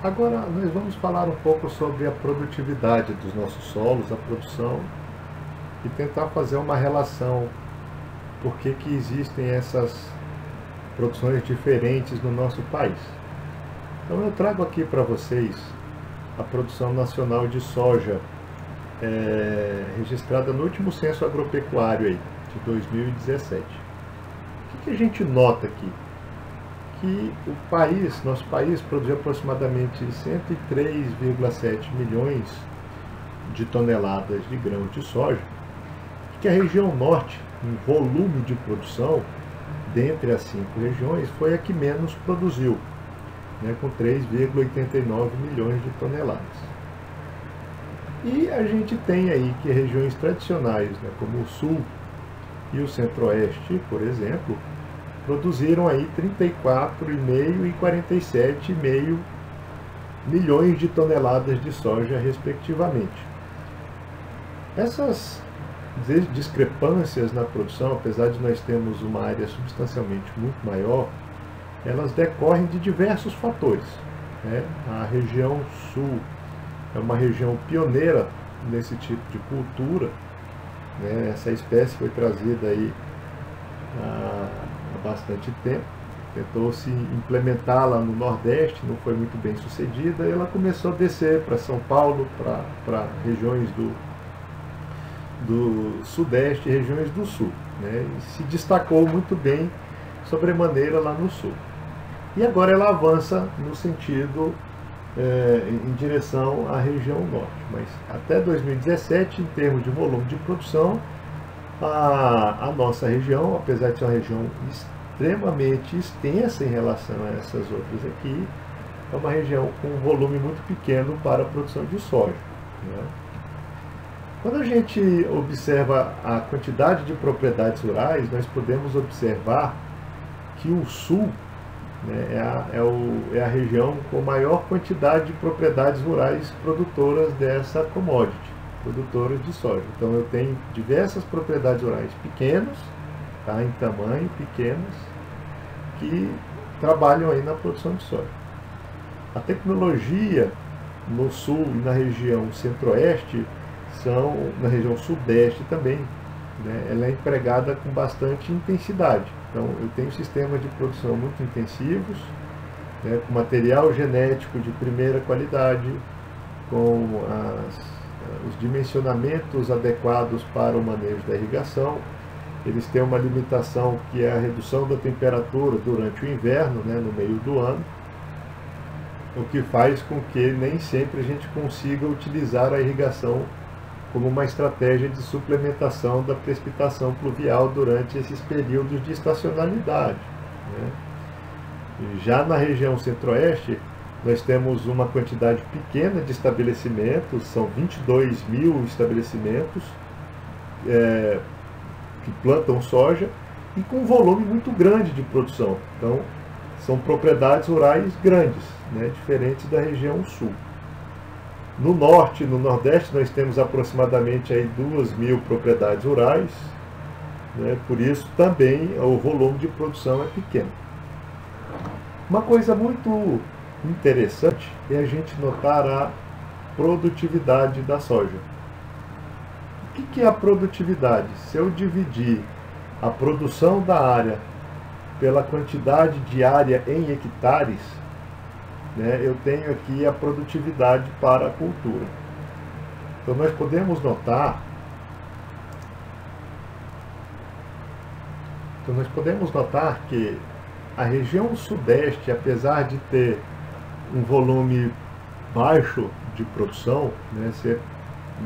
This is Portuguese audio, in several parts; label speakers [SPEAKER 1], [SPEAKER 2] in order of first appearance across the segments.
[SPEAKER 1] Agora nós vamos falar um pouco sobre a produtividade dos nossos solos, a produção, e tentar fazer uma relação, por que que existem essas produções diferentes no nosso país. Então eu trago aqui para vocês a produção nacional de soja, registrada no último censo agropecuário aí, de 2017. O que a gente nota aqui? Que nosso país produziu aproximadamente 103,7 milhões de toneladas de grãos de soja, que a região norte, em volume de produção, dentre as 5 regiões, foi a que menos produziu, né, com 3,89 milhões de toneladas. E a gente tem aí que regiões tradicionais, né, como o sul e o centro-oeste, por exemplo, produziram aí 34,5 e 47,5 milhões de toneladas de soja, respectivamente. Essas discrepâncias na produção, apesar de nós termos uma área substancialmente muito maior, elas decorrem de diversos fatores, né? A região sul é uma região pioneira nesse tipo de cultura, né? Essa espécie foi trazida aí há bastante tempo, tentou-se implementá-la no Nordeste, não foi muito bem sucedida, e ela começou a descer para São Paulo, para regiões do Sudeste e regiões do Sul, né? E se destacou muito bem sobremaneira lá no Sul. E agora ela avança no sentido em direção à região Norte, mas até 2017, em termos de volume de produção, a nossa região, apesar de ser uma região extremamente extensa em relação a essas outras aqui, é uma região com um volume muito pequeno para a produção de soja, né? Quando a gente observa a quantidade de propriedades rurais, nós podemos observar que o sul, né, é a região com maior quantidade de propriedades rurais produtoras dessa commodity, produtoras de soja. Então eu tenho diversas propriedades rurais pequenas, tá, em tamanho, pequenas, que trabalham aí na produção de soja. A tecnologia no sul e na região centro-oeste, na região sudeste também, né, ela é empregada com bastante intensidade. Então eu tenho sistemas de produção muito intensivos, né, com material genético de primeira qualidade, com os dimensionamentos adequados para o manejo da irrigação. Eles têm uma limitação que é a redução da temperatura durante o inverno, né, no meio do ano, o que faz com que nem sempre a gente consiga utilizar a irrigação como uma estratégia de suplementação da precipitação pluvial durante esses períodos de estacionalidade, né? Já na região centro-oeste, nós temos uma quantidade pequena de estabelecimentos, são 22 mil estabelecimentos que plantam soja e com um volume muito grande de produção. Então, são propriedades rurais grandes, né, diferentes da região sul. No norte e no nordeste nós temos aproximadamente aí 2.000 propriedades rurais, né, por isso também o volume de produção é pequeno. Uma coisa muito interessante é a gente notar a produtividade da soja. O que é a produtividade? Se eu dividir a produção da área pela quantidade de área em hectares, né, eu tenho aqui a produtividade para a cultura. Então nós podemos notar que a região sudeste, apesar de ter um volume baixo de produção, né, ser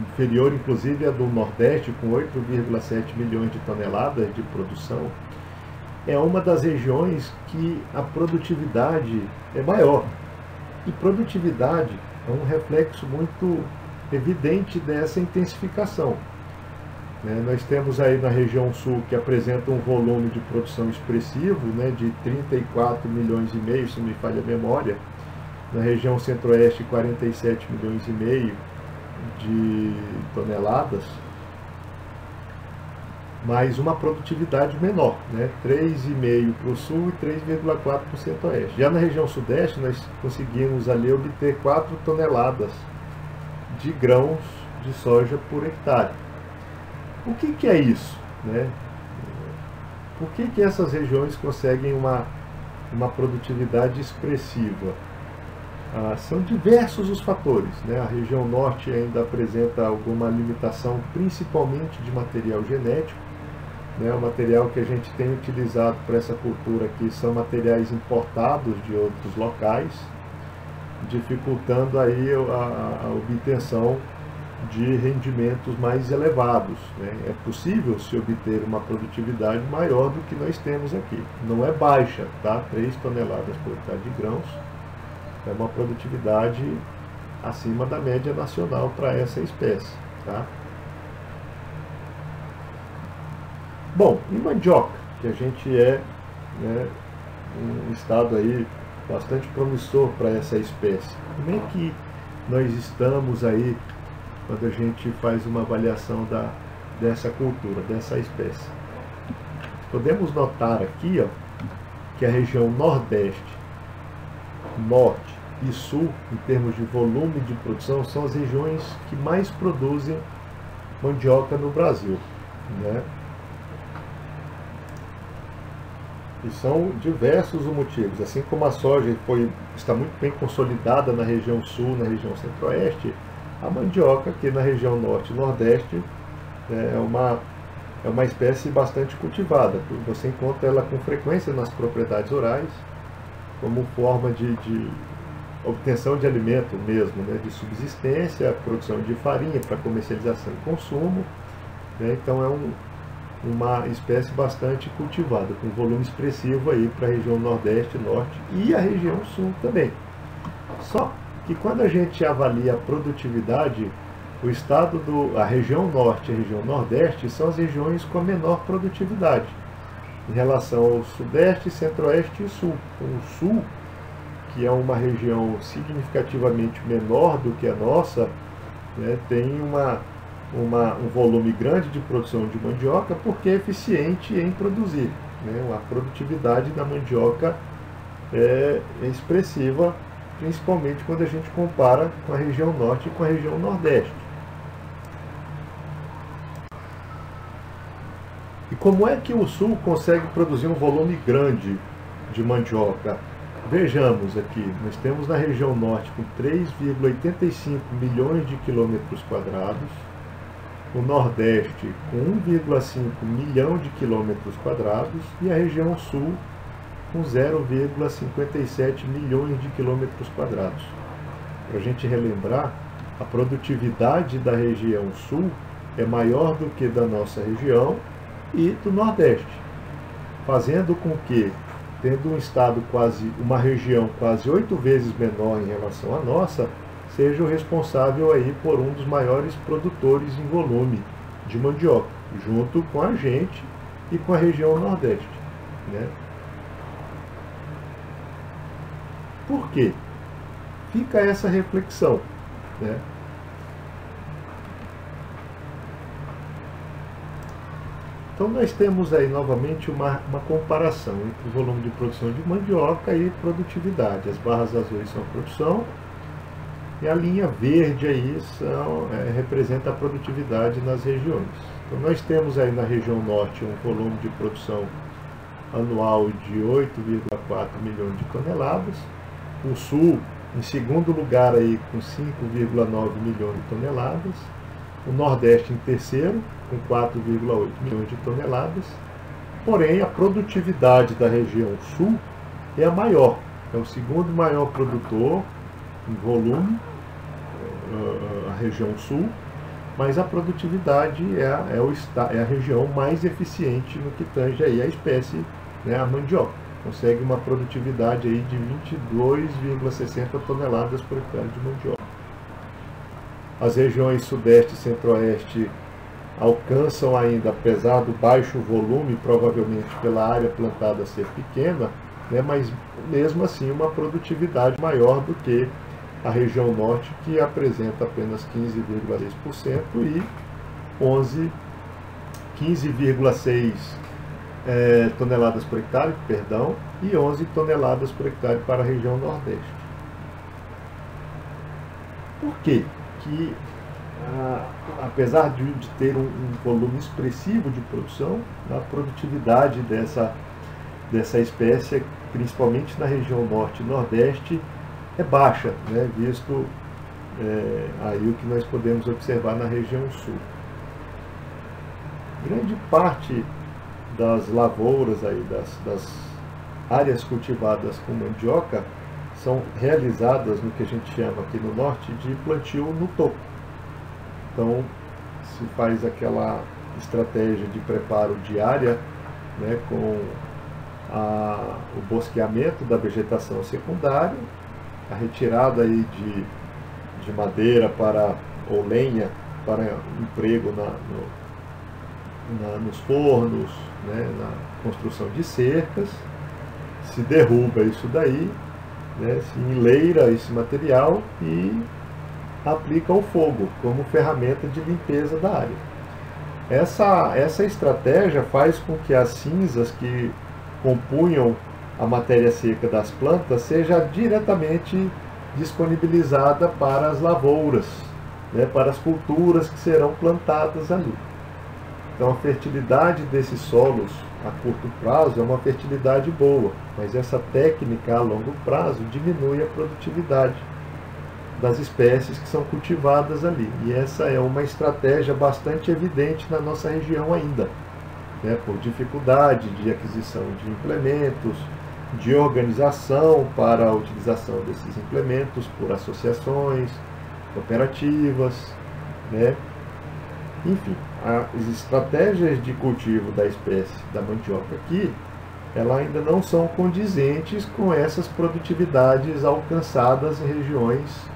[SPEAKER 1] inferior inclusive a do nordeste, com 8,7 milhões de toneladas de produção, é uma das regiões que a produtividade é maior. E produtividade é um reflexo muito evidente dessa intensificação, né? Nós temos aí na região sul, que apresenta um volume de produção expressivo, né, de 34 milhões e meio, se não me falha a memória. Na região centro-oeste, 47 milhões e meio de toneladas. mas uma produtividade menor, né? 3,5% para o sul e 3,4% para o centro-oeste. Já na região sudeste, nós conseguimos ali obter 4 toneladas de grãos de soja por hectare. O que é isso, né? Por que essas regiões conseguem uma produtividade expressiva? São diversos os fatores, né? A região norte ainda apresenta alguma limitação, principalmente de material genético, né? O material que a gente tem utilizado para essa cultura aqui são materiais importados de outros locais, dificultando aí a obtenção de rendimentos mais elevados, né? É possível se obter uma produtividade maior do que nós temos aqui. Não é baixa, tá? 3 toneladas por hectare de grãos é uma produtividade acima da média nacional para essa espécie, tá? Bom, e mandioca, que a gente né, um estado aí bastante promissor para essa espécie. Como é que nós estamos aí quando a gente faz uma avaliação dessa cultura, dessa espécie? Podemos notar aqui, ó, que a região nordeste, norte e sul, em termos de volume de produção, são as regiões que mais produzem mandioca no Brasil, né? E são diversos os motivos. Assim como a soja está muito bem consolidada na região sul, na região centro-oeste, a mandioca aqui na região norte e nordeste é uma espécie bastante cultivada. Você encontra ela com frequência nas propriedades rurais, como forma de obtenção de alimento mesmo, né, de subsistência, produção de farinha para comercialização e consumo, né? Então é uma espécie bastante cultivada, com volume expressivo aí para a região nordeste, norte e a região sul também. Só que quando a gente avalia a produtividade, a região norte e a região nordeste são as regiões com a menor produtividade em relação ao sudeste, centro-oeste e sul. O sul, que é uma região significativamente menor do que a nossa, né, tem um volume grande de produção de mandioca porque é eficiente em produzir, né? A produtividade da mandioca é expressiva, principalmente quando a gente compara com a região norte e com a região nordeste. E como é que o sul consegue produzir um volume grande de mandioca? Vejamos aqui, nós temos na região norte com 3,85 milhões de quilômetros quadrados, o nordeste com 1,5 milhão de quilômetros quadrados e a região sul com 0,57 milhões de quilômetros quadrados. Para a gente relembrar, a produtividade da região sul é maior do que da nossa região e do nordeste, fazendo com que, tendo uma região quase 8 vezes menor em relação à nossa, seja o responsável aí por um dos maiores produtores em volume de mandioca, junto com a gente e com a região nordeste, né? Por quê? Fica essa reflexão, né? Então nós temos aí novamente uma comparação entre o volume de produção de mandioca e produtividade. As barras azuis são a produção e a linha verde aí representa a produtividade nas regiões. Então nós temos aí na região norte um volume de produção anual de 8,4 milhões de toneladas. O sul em segundo lugar aí com 5,9 milhões de toneladas. O nordeste em terceiro com 4,8 milhões de toneladas. Porém, a produtividade da região sul é a maior. É o segundo maior produtor em volume, a região sul, mas a produtividade é a região mais eficiente no que tange aí a espécie, né, a mandioca. Consegue uma produtividade aí de 22,60 toneladas por hectare de mandioca. As regiões sudeste e centro-oeste alcançam ainda, apesar do baixo volume, provavelmente pela área plantada ser pequena, né, mas mesmo assim uma produtividade maior do que a região norte, que apresenta apenas 15,6% e 15,6 toneladas por hectare, perdão, e 11 toneladas por hectare para a região Nordeste. Por quê? Que, apesar de ter um volume expressivo de produção, a produtividade dessa espécie, principalmente na região Norte e Nordeste, é baixa, né, visto aí o que nós podemos observar na região Sul. Grande parte das lavouras, aí, das áreas cultivadas com mandioca, são realizadas no que a gente chama aqui no Norte de plantio no topo. Então, se faz aquela estratégia de preparo de área, né, com o bosqueamento da vegetação secundária, a retirada aí de madeira ou lenha para emprego nos fornos, né, na construção de cercas, se derruba isso daí, né, se enleira esse material e aplica o fogo como ferramenta de limpeza da área. Essa estratégia faz com que as cinzas que compunham a matéria seca das plantas seja diretamente disponibilizada para as lavouras, né, para as culturas que serão plantadas ali. Então a fertilidade desses solos a curto prazo é uma fertilidade boa, mas essa técnica a longo prazo diminui a produtividade das espécies que são cultivadas ali. E essa é uma estratégia bastante evidente na nossa região ainda, né, por dificuldade de aquisição de implementos, de organização para a utilização desses implementos por associações, cooperativas, né? Enfim, as estratégias de cultivo da espécie da mandioca aqui, elas ainda não são condizentes com essas produtividades alcançadas em regiões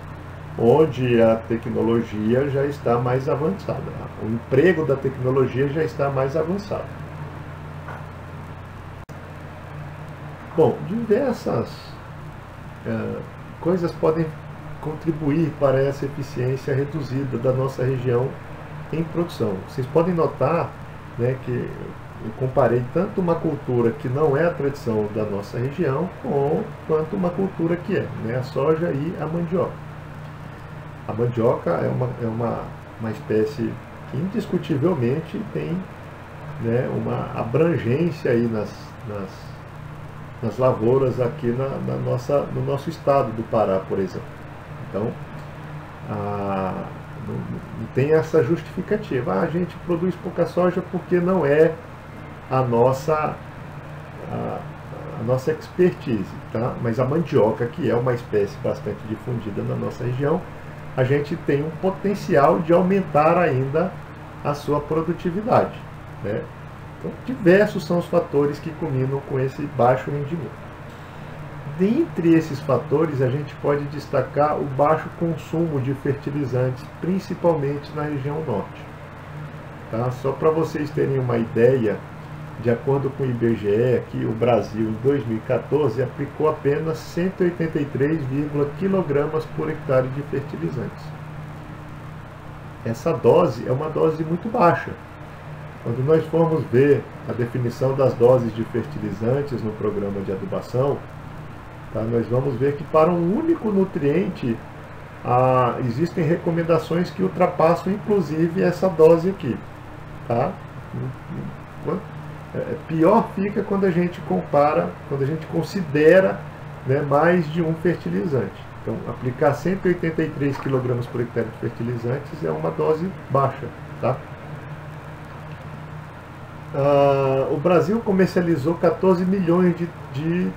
[SPEAKER 1] onde a tecnologia já está mais avançada, o emprego da tecnologia já está mais avançado. Bom, diversas coisas podem contribuir para essa eficiência reduzida da nossa região em produção. Vocês podem notar, né, que eu comparei tanto uma cultura que não é a tradição da nossa região, quanto uma cultura que é, né, a soja e a mandioca. A mandioca é uma espécie que indiscutivelmente tem, né, uma abrangência aí nas lavouras aqui no nosso estado do Pará, por exemplo. Então, não tem essa justificativa. A gente produz pouca soja porque não é a nossa expertise, tá? Mas a mandioca, que é uma espécie bastante difundida na nossa região, a gente tem um potencial de aumentar ainda a sua produtividade, né? Então, diversos são os fatores que culminam com esse baixo rendimento. Dentre esses fatores, a gente pode destacar o baixo consumo de fertilizantes, principalmente na região norte. Tá? Só para vocês terem uma ideia, de acordo com o IBGE, aqui o Brasil em 2014 aplicou apenas 183 kg por hectare de fertilizantes. Essa dose é uma dose muito baixa. Quando nós formos ver a definição das doses de fertilizantes no programa de adubação, tá, nós vamos ver que para um único nutriente existem recomendações que ultrapassam inclusive essa dose aqui. Tá? Pior fica quando a gente compara, quando a gente considera, né, mais de um fertilizante. Então, aplicar 183 kg por hectare de fertilizantes é uma dose baixa. Tá? O Brasil comercializou 14 milhões de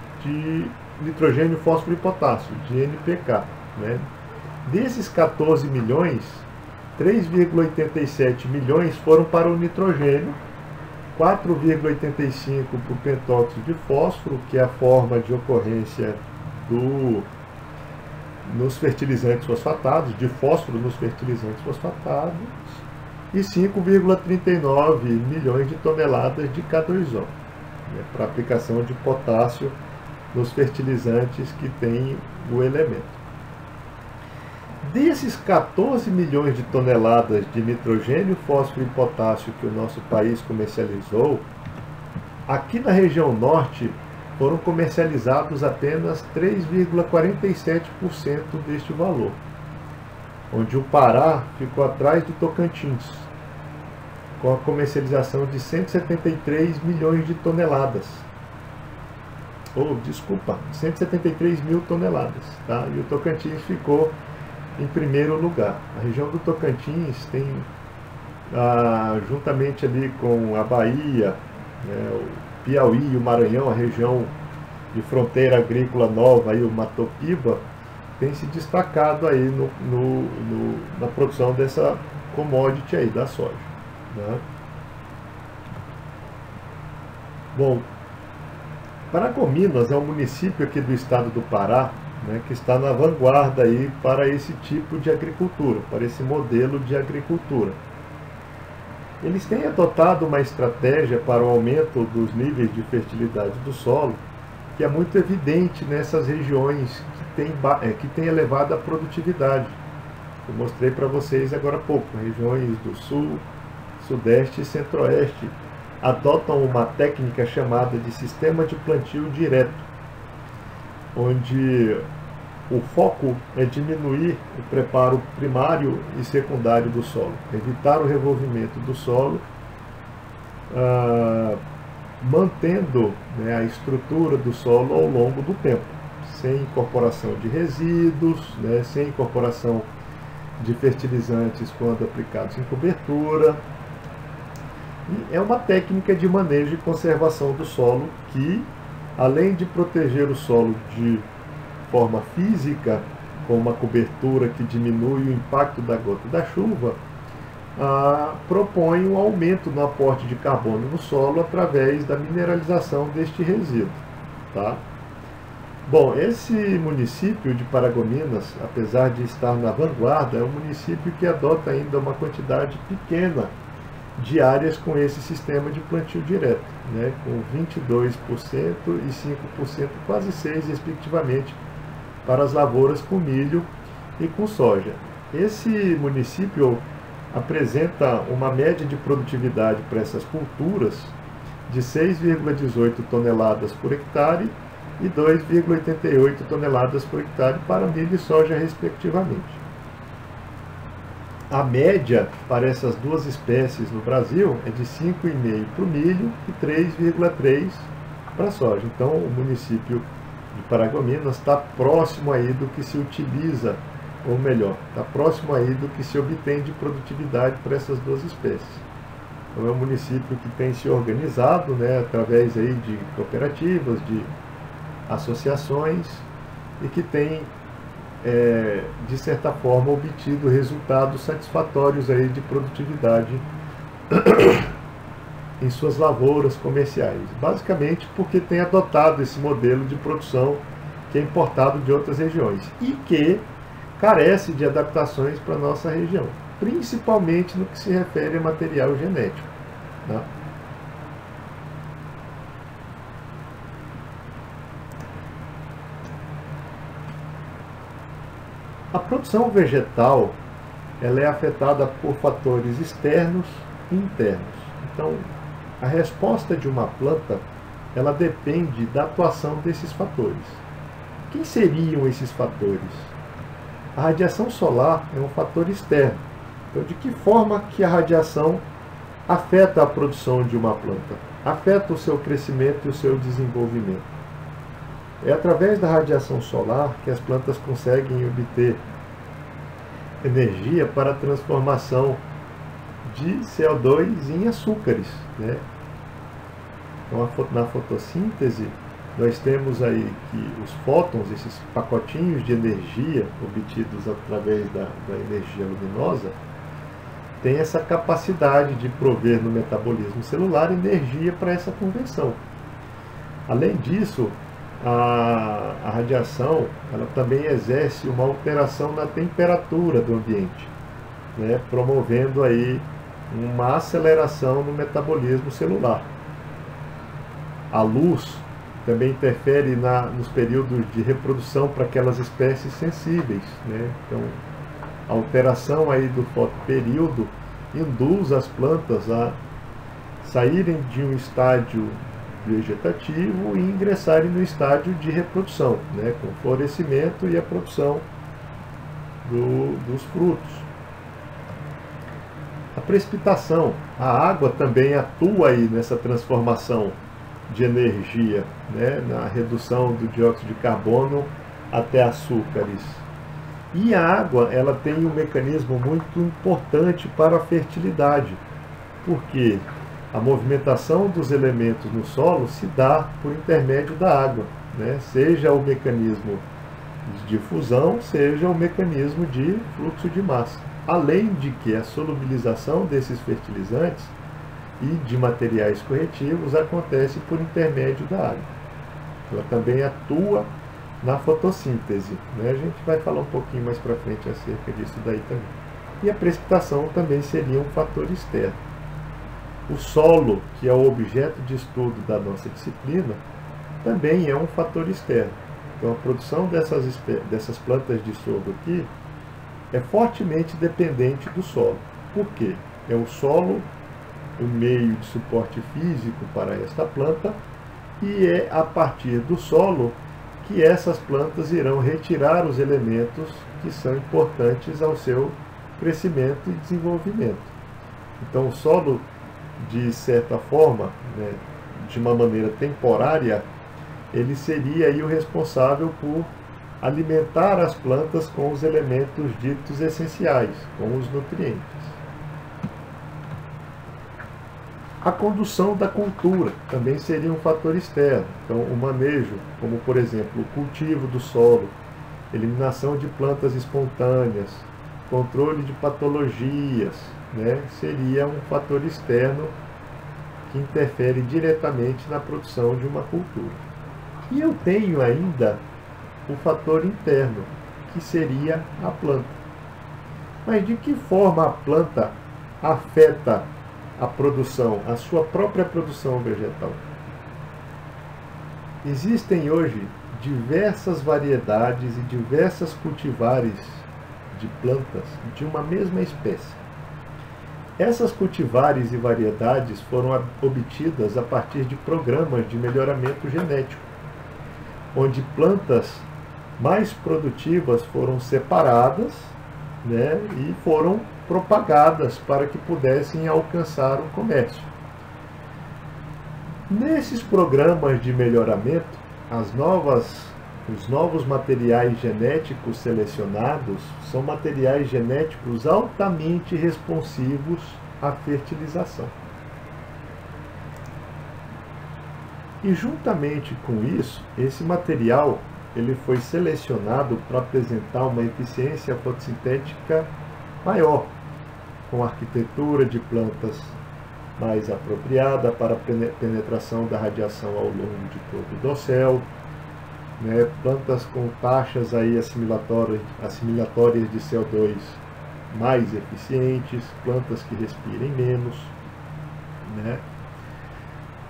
[SPEAKER 1] nitrogênio, fósforo e potássio, de NPK. Né? Desses 14 milhões, 3,87 milhões foram para o nitrogênio, 4,85 para o pentóxido de fósforo, que é a forma de ocorrência nos fertilizantes fosfatados, de fósforo nos fertilizantes fosfatados, e 5,39 milhões de toneladas de K2O, né, para aplicação de potássio nos fertilizantes que têm o elemento. desses 14 milhões de toneladas de nitrogênio, fósforo e potássio que o nosso país comercializou, aqui na região norte foram comercializados apenas 3,47% deste valor, onde o Pará ficou atrás do Tocantins, com a comercialização de 173 milhões de toneladas. 173 mil toneladas, tá? E o Tocantins ficou em primeiro lugar. A região do Tocantins tem, juntamente ali com a Bahia, né, o Piauí e o Maranhão, a região de fronteira agrícola nova, aí, o Matopiba, tem se destacado aí na produção dessa commodity aí, da soja, né? Bom, Paragominas é um município aqui do estado do Pará, né, que está na vanguarda aí para esse tipo de agricultura, para esse modelo de agricultura. Eles têm adotado uma estratégia para o aumento dos níveis de fertilidade do solo, que é muito evidente nessas regiões que têm elevada produtividade. Eu mostrei para vocês agora há pouco, regiões do sul, sudeste e centro-oeste adotam uma técnica chamada de sistema de plantio direto, onde o foco é diminuir o preparo primário e secundário do solo, evitar o revolvimento do solo, mantendo, né, a estrutura do solo ao longo do tempo, sem incorporação de resíduos, né, sem incorporação de fertilizantes quando aplicados em cobertura. E é uma técnica de manejo e conservação do solo que, além de proteger o solo de forma física, com uma cobertura que diminui o impacto da gota da chuva, propõe um aumento no aporte de carbono no solo através da mineralização deste resíduo, tá? Bom, esse município de Paragominas, apesar de estar na vanguarda, é um município que adota ainda uma quantidade pequena de áreas com esse sistema de plantio direto, né, com 22% e 5%, quase 6% respectivamente, para as lavouras com milho e com soja. Esse município apresenta uma média de produtividade para essas culturas de 6,18 toneladas por hectare e 2,88 toneladas por hectare para milho e soja, respectivamente. A média para essas duas espécies no Brasil é de 5,5 para o milho e 3,3 para a soja. Então, o município de Paragominas está próximo aí do que se utiliza, ou melhor, está próximo aí do que se obtém de produtividade para essas duas espécies. Então, é um município que tem se organizado, né, através aí de cooperativas, de associações, e que tem, de certa forma, obtido resultados satisfatórios aí de produtividade em suas lavouras comerciais, basicamente porque tem adotado esse modelo de produção que é importado de outras regiões e que carece de adaptações para a nossa região, principalmente no que se refere a material genético, né? A produção vegetal, ela é afetada por fatores externos e internos. Então, a resposta de uma planta, ela depende da atuação desses fatores. Quem seriam esses fatores? A radiação solar é um fator externo. Então, de que forma que a radiação afeta a produção de uma planta? Afeta o seu crescimento e o seu desenvolvimento. É através da radiação solar que as plantas conseguem obter energia para a transformação de CO2 em açúcares, né? Então, na fotossíntese, nós temos aí que os fótons, esses pacotinhos de energia obtidos através da energia luminosa, têm essa capacidade de prover no metabolismo celular energia para essa conversão. Além disso, a radiação, ela também exerce uma alteração na temperatura do ambiente, né, promovendo aí uma aceleração no metabolismo celular. A luz também interfere nos períodos de reprodução para aquelas espécies sensíveis, né? Então, A alteração aí do fotoperíodo induz as plantas a saírem de um estádio vegetativo e ingressarem no estádio de reprodução, né, com o florescimento e a produção dos frutos. A precipitação, a água também atua aí nessa transformação de energia, né, na redução do dióxido de carbono até açúcares. E a água, ela tem um mecanismo muito importante para a fertilidade, porque a movimentação dos elementos no solo se dá por intermédio da água, né? Seja o mecanismo de difusão, seja o mecanismo de fluxo de massa. Além de que a solubilização desses fertilizantes e de materiais corretivos acontece por intermédio da água. Ela também atua na fotossíntese, né? A gente vai falar um pouquinho mais para frente acerca disso daí também. E a precipitação também seria um fator externo. O solo, que é o objeto de estudo da nossa disciplina, também é um fator externo. Então a produção dessas plantas de sorgo aqui é fortemente dependente do solo. Por quê? É o solo o meio de suporte físico para esta planta e é a partir do solo que essas plantas irão retirar os elementos que são importantes ao seu crescimento e desenvolvimento. Então o solo, de certa forma, né, de uma maneira temporária, ele seria aí o responsável por alimentar as plantas com os elementos ditos essenciais, com os nutrientes. A condução da cultura também seria um fator externo. Então, o manejo, como por exemplo, o cultivo do solo, eliminação de plantas espontâneas, controle de patologias, né, seria um fator externo que interfere diretamente na produção de uma cultura. E eu tenho ainda o fator interno, que seria a planta. Mas de que forma a planta afeta a produção, a sua própria produção vegetal? Existem hoje diversas variedades e diversas cultivares de plantas de uma mesma espécie. Essas cultivares e variedades foram obtidas a partir de programas de melhoramento genético, onde plantas mais produtivas foram separadas, né, e foram propagadas para que pudessem alcançar o comércio. Nesses programas de melhoramento, os novos materiais genéticos selecionados são materiais genéticos altamente responsivos à fertilização. E juntamente com isso, esse material ele foi selecionado para apresentar uma eficiência fotossintética maior, com arquitetura de plantas mais apropriada para a penetração da radiação ao longo de todo o dossel, né, plantas com taxas aí assimilatórias de CO2 mais eficientes, plantas que respirem menos, né.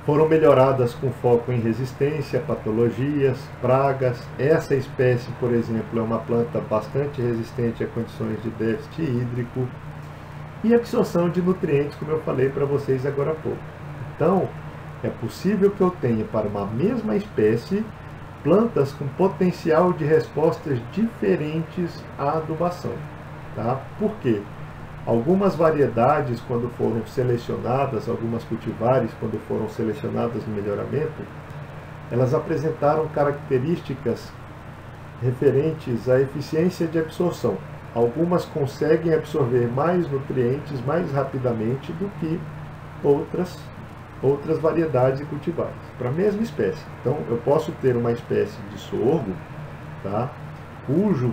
[SPEAKER 1] Foram melhoradas com foco em resistência, patologias, pragas. Essa espécie, por exemplo, é uma planta bastante resistente a condições de déficit hídrico e absorção de nutrientes, como eu falei para vocês agora há pouco. Então, é possível que eu tenha para uma mesma espécie plantas com potencial de respostas diferentes à adubação. Tá? Por quê? Algumas variedades, quando foram selecionadas, algumas cultivares, quando foram selecionadas no melhoramento, elas apresentaram características referentes à eficiência de absorção. Algumas conseguem absorver mais nutrientes mais rapidamente do que outras variedades e cultivares, para a mesma espécie. Então, eu posso ter uma espécie de sorgo, tá? cujo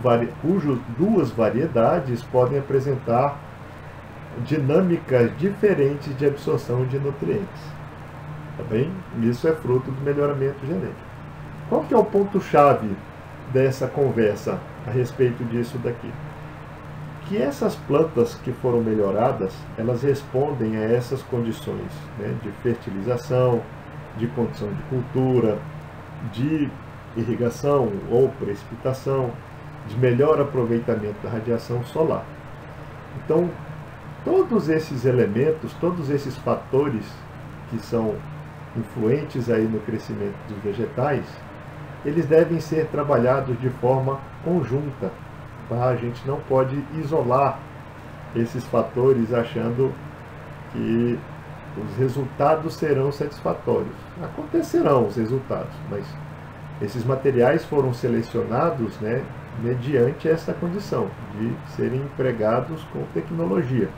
[SPEAKER 1] duas variedades podem apresentar dinâmicas diferentes de absorção de nutrientes. Tá bem? Isso é fruto do melhoramento genético. Qual que é o ponto-chave dessa conversa a respeito disso daqui? Que essas plantas que foram melhoradas, elas respondem a essas condições, né, de fertilização, de condição de cultura, de irrigação ou precipitação, de melhor aproveitamento da radiação solar. Então, todos esses elementos, todos esses fatores que são influentes aí no crescimento dos vegetais, eles devem ser trabalhados de forma conjunta. Tá? A gente não pode isolar esses fatores achando que os resultados serão satisfatórios. Acontecerão os resultados, mas esses materiais foram selecionados, né, mediante essa condição de serem empregados com tecnologia.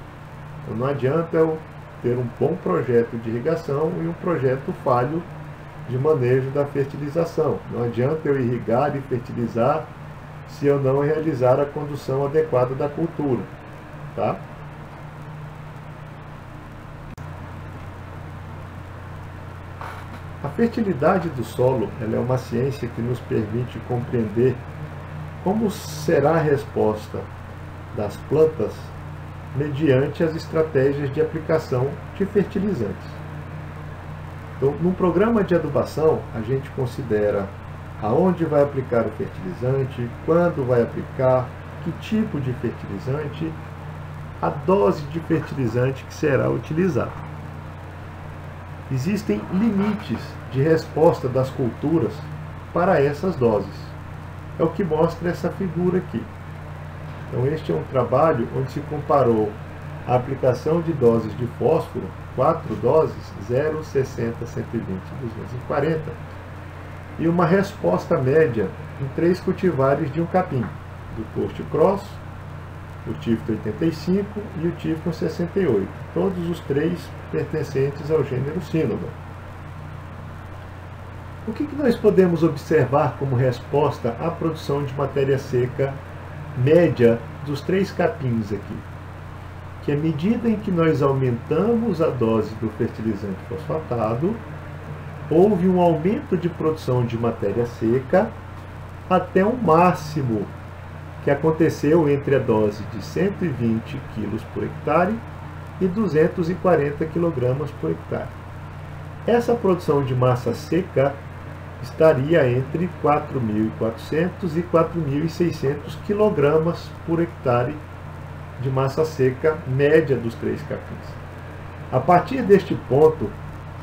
[SPEAKER 1] Então não adianta eu ter um bom projeto de irrigação e um projeto falho de manejo da fertilização. Não adianta eu irrigar e fertilizar se eu não realizar a condução adequada da cultura. Tá? A fertilidade do solo, ela é uma ciência que nos permite compreender como será a resposta das plantas mediante as estratégias de aplicação de fertilizantes. Então, num programa de adubação, a gente considera aonde vai aplicar o fertilizante, quando vai aplicar, que tipo de fertilizante, a dose de fertilizante que será utilizada. Existem limites de resposta das culturas para essas doses. É o que mostra essa figura aqui. Então este é um trabalho onde se comparou a aplicação de doses de fósforo, 4 doses, 0, 60, 120, 240, e uma resposta média em 3 cultivares de um capim, do Coast Cross, o Tifton 85 e o Tifton 68, todos os 3 pertencentes ao gênero Cynodon. O que nós podemos observar como resposta à produção de matéria seca média dos 3 capins aqui? Que à medida em que nós aumentamos a dose do fertilizante fosfatado, houve um aumento de produção de matéria seca até um máximo que aconteceu entre a dose de 120 kg por hectare e 240 kg por hectare. Essa produção de massa seca estaria entre 4.400 e 4.600 kg por hectare de massa seca média dos 3 capins. A partir deste ponto,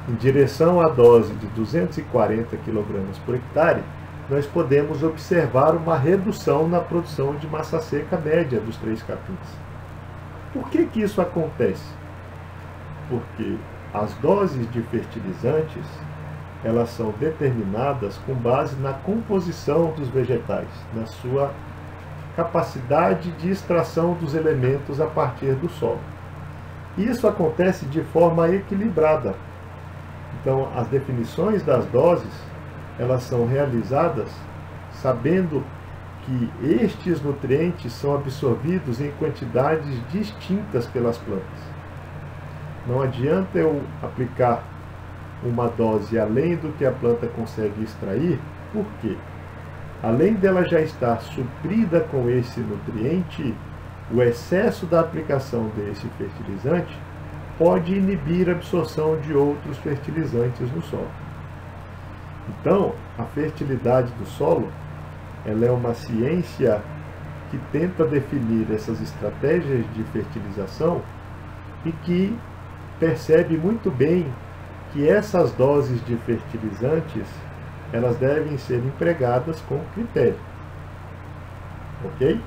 [SPEAKER 1] em direção à dose de 240 kg por hectare, nós podemos observar uma redução na produção de massa seca média dos 3 capins. Por que isso acontece? Porque as doses de fertilizantes, elas são determinadas com base na composição dos vegetais, na sua capacidade de extração dos elementos a partir do solo. Isso acontece de forma equilibrada. Então, as definições das doses, elas são realizadas sabendo que estes nutrientes são absorvidos em quantidades distintas pelas plantas. Não adianta eu aplicar uma dose além do que a planta consegue extrair, por quê? Além dela já estar suprida com esse nutriente, o excesso da aplicação desse fertilizante pode inibir a absorção de outros fertilizantes no solo. Então, a fertilidade do solo, ela é uma ciência que tenta definir essas estratégias de fertilização e que percebe muito bem que essas doses de fertilizantes, elas devem ser empregadas com critério. Ok?